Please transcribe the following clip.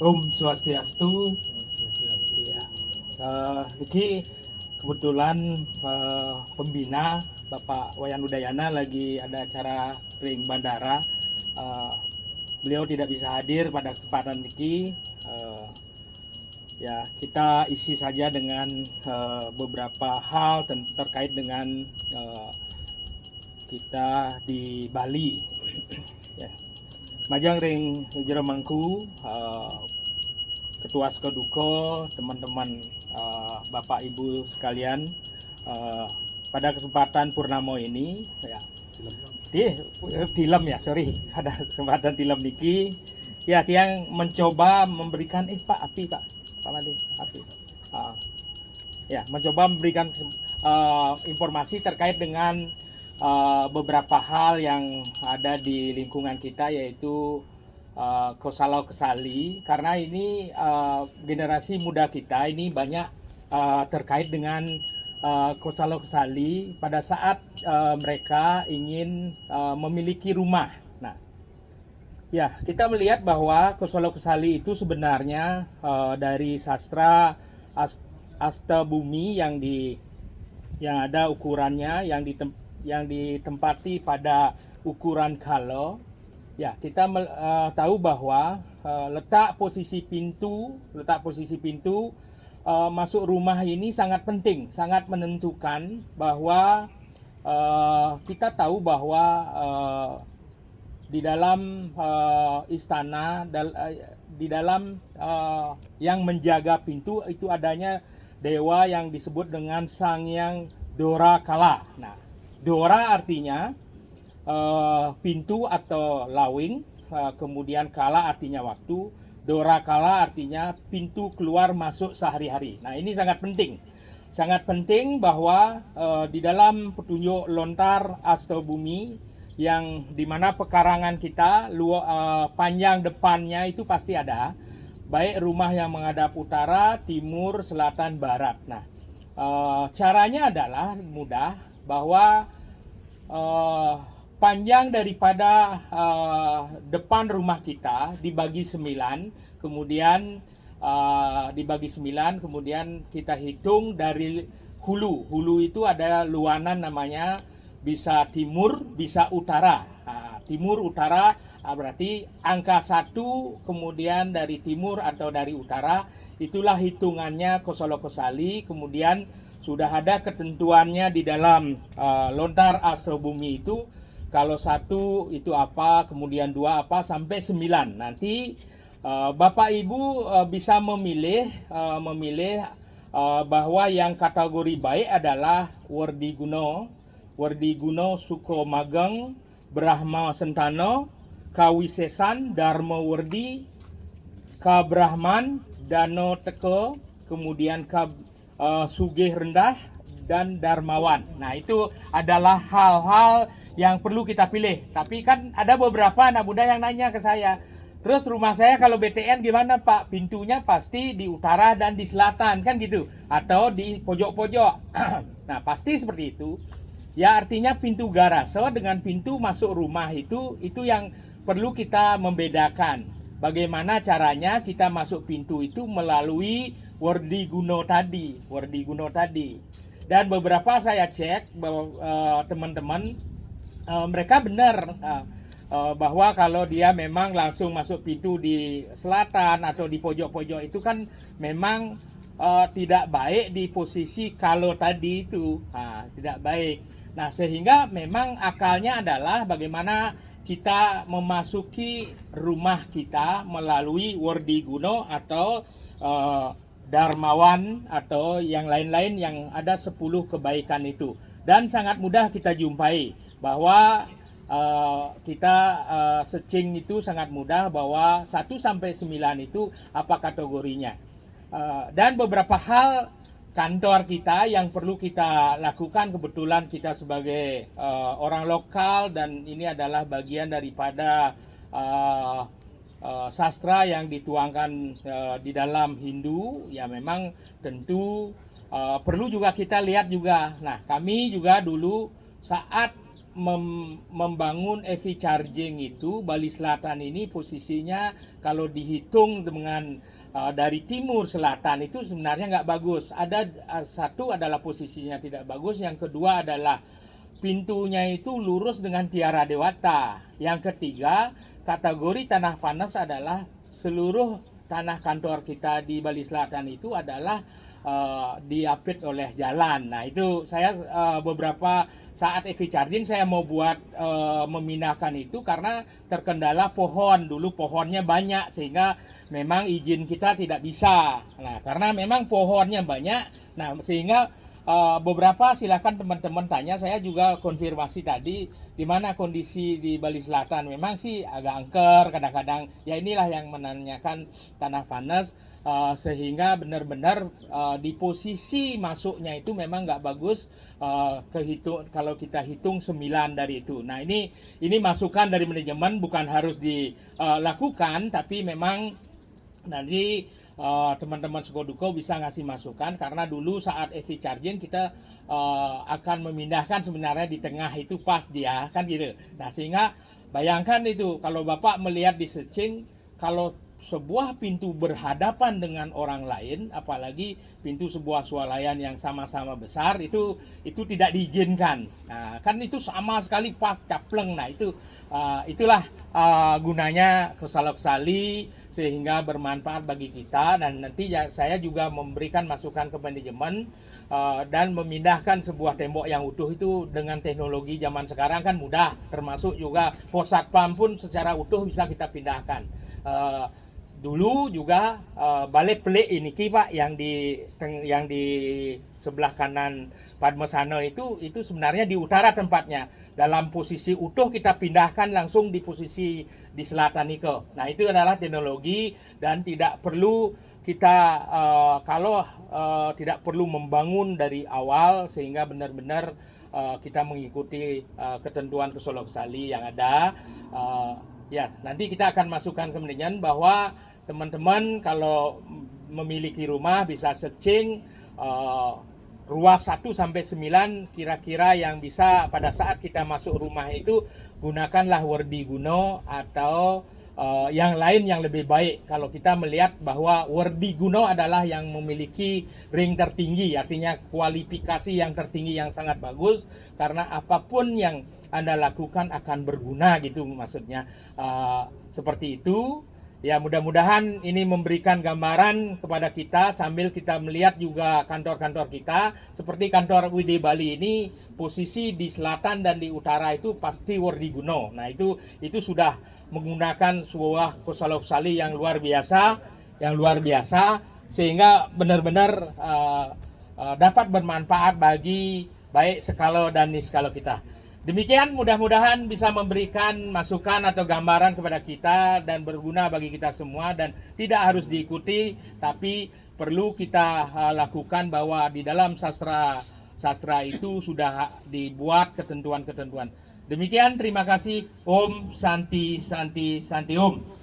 Om Swastiastu. Swastiastu. Ya, Niki kebetulan pembina Bapak Wayan Udayana lagi ada acara ring bandara. Eh, Beliau tidak bisa hadir pada kesempatan Niki. Ya, kita isi saja dengan beberapa hal terkait dengan kita di Bali. Ya. Majang ring jero mangku ketua Skeduko, teman-teman Bapak Ibu sekalian, uh, pada kesempatan Purnamo ini ya film ya, sorry, ada kesempatan film niki ya tiang mencoba memberikan Pak api Pak Made api ya mencoba memberikan informasi terkait dengan beberapa hal yang ada di lingkungan kita, yaitu Kosalau Kesali, karena ini generasi muda kita ini banyak terkait dengan Kosalau Kesali pada saat mereka ingin memiliki rumah. Nah, ya kita melihat bahwa Kosalau Kesali itu sebenarnya dari sastra Asta Bumi yang ada ukurannya yang ditempati pada ukuran kalo. Ya, kita tahu bahwa letak posisi pintu masuk rumah ini sangat penting, sangat menentukan bahwa kita tahu bahwa di dalam istana, di dalam yang menjaga pintu itu adanya dewa yang disebut dengan Sangyang Dora Kala. Nah, Dora artinya pintu atau lawing, kemudian kala artinya waktu, Dora kala artinya pintu keluar masuk sehari-hari. Nah, ini sangat penting bahwa di dalam petunjuk lontar Astro Bumi yang dimana pekarangan kita panjang depannya itu pasti ada, baik rumah yang menghadap utara, timur, selatan, barat. Nah, caranya adalah mudah, bahwa panjang daripada depan rumah kita dibagi 9, kemudian dibagi 9, kemudian kita hitung dari hulu. Hulu itu ada luanan namanya, bisa timur, bisa utara. Timur, utara, berarti angka 1, kemudian dari timur atau dari utara, itulah hitungannya Kosolo Kosali. Kemudian sudah ada ketentuannya di dalam lontar Astro Bumi itu, kalau 1 itu apa, kemudian 2 apa, sampai 9. Nanti Bapak Ibu bisa memilih bahwa yang kategori baik adalah Wardi Guno Suko Mageng Brahma Sentano Kawisesan Dharma Wardi Kabrahman Dano Teko, kemudian Sugih Rendah, dan Darmawan. Nah, itu adalah hal-hal yang perlu kita pilih. Tapi kan ada beberapa anak muda yang nanya ke saya, terus rumah saya kalau BTN gimana Pak? Pintunya pasti di utara dan di selatan kan gitu, atau di pojok-pojok. Nah, pasti seperti itu. Ya, artinya pintu garase dengan pintu masuk rumah itu yang perlu kita membedakan. Bagaimana caranya kita masuk pintu itu melalui Wardi Guno tadi. Dan beberapa saya cek bahwa teman-teman mereka benar bahwa kalau dia memang langsung masuk pintu di selatan atau di pojok-pojok itu kan memang tidak baik di posisi kalau tadi itu, tidak baik. Nah, sehingga memang akalnya adalah bagaimana kita memasuki rumah kita melalui Wardi Guno atau Darmawan atau yang lain-lain yang ada 10 kebaikan itu. Dan sangat mudah kita jumpai bahwa kita searching itu sangat mudah, bahwa 1 sampai 9 itu apa kategorinya. Dan beberapa hal kantor kita yang perlu kita lakukan, kebetulan kita sebagai orang lokal dan ini adalah bagian daripada sastra yang dituangkan di dalam Hindu, ya memang tentu perlu juga kita lihat juga. Nah, kami juga dulu saat membangun EV charging itu Bali Selatan ini posisinya kalau dihitung dengan dari timur selatan itu sebenarnya nggak bagus. Ada satu adalah posisinya tidak bagus, yang kedua adalah pintunya itu lurus dengan Tiara Dewata. Yang ketiga, kategori tanah panas adalah seluruh tanah kantor kita di Bali Selatan itu adalah diapit oleh jalan. Nah itu saya beberapa saat EV charging saya mau buat memindahkan itu karena terkendala pohon. Dulu pohonnya banyak sehingga memang izin kita tidak bisa. Nah karena memang pohonnya banyak, nah sehingga beberapa silakan teman-teman tanya, saya juga konfirmasi tadi di mana kondisi di Bali Selatan. Memang sih agak angker kadang-kadang, ya inilah yang menanyakan tanah panas, sehingga benar-benar di posisi masuknya itu memang nggak bagus, kalau kita hitung 9 dari itu. Nah ini masukan dari manajemen, bukan harus dilakukan, tapi memang nanti teman-teman Sukoduko bisa ngasih masukan, karena dulu saat EV charging kita akan memindahkan sebenarnya di tengah itu pas dia kan gitu. Nah sehingga bayangkan itu kalau Bapak melihat di searching, kalau sebuah pintu berhadapan dengan orang lain, apalagi pintu sebuah swalayan yang sama-sama besar, itu tidak diizinkan. Nah, kan itu sama sekali pas capleng. Nah, itulah gunanya kesalok-sali sehingga bermanfaat bagi kita, dan nanti saya juga memberikan masukan ke manajemen dan memindahkan sebuah tembok yang utuh itu dengan teknologi zaman sekarang kan mudah, termasuk juga pos satpam pun secara utuh bisa kita pindahkan. Dulu juga balai pelik ini Pak yang di sebelah kanan Padmasana itu sebenarnya di utara tempatnya. Dalam posisi utuh kita pindahkan langsung di posisi di selatan itu. Nah itu adalah teknologi, dan tidak perlu kita tidak perlu membangun dari awal, sehingga benar-benar kita mengikuti ketentuan kesolok sali yang ada. Ya, nanti kita akan masukkan ke manajemen bahwa teman-teman kalau memiliki rumah bisa searching ruas 1 sampai 9 kira-kira yang bisa pada saat kita masuk rumah itu gunakanlah Werdi Guno atau yang lain yang lebih baik. Kalau kita melihat bahwa Werdi Guno adalah yang memiliki ring tertinggi, artinya kualifikasi yang tertinggi yang sangat bagus, karena apapun yang Anda lakukan akan berguna gitu maksudnya. Seperti itu. Ya mudah-mudahan ini memberikan gambaran kepada kita sambil kita melihat juga kantor-kantor kita. Seperti kantor WD Bali ini posisi di selatan dan di utara itu pasti Werdi Guno. Nah itu sudah menggunakan sebuah kosalok-sali yang luar biasa, sehingga benar-benar dapat bermanfaat bagi baik skala dan niskala kita. Demikian, mudah-mudahan bisa memberikan masukan atau gambaran kepada kita dan berguna bagi kita semua, dan tidak harus diikuti, tapi perlu kita lakukan bahwa di dalam sastra itu sudah dibuat ketentuan-ketentuan. Demikian, terima kasih. Om Santi Santi Santi Om.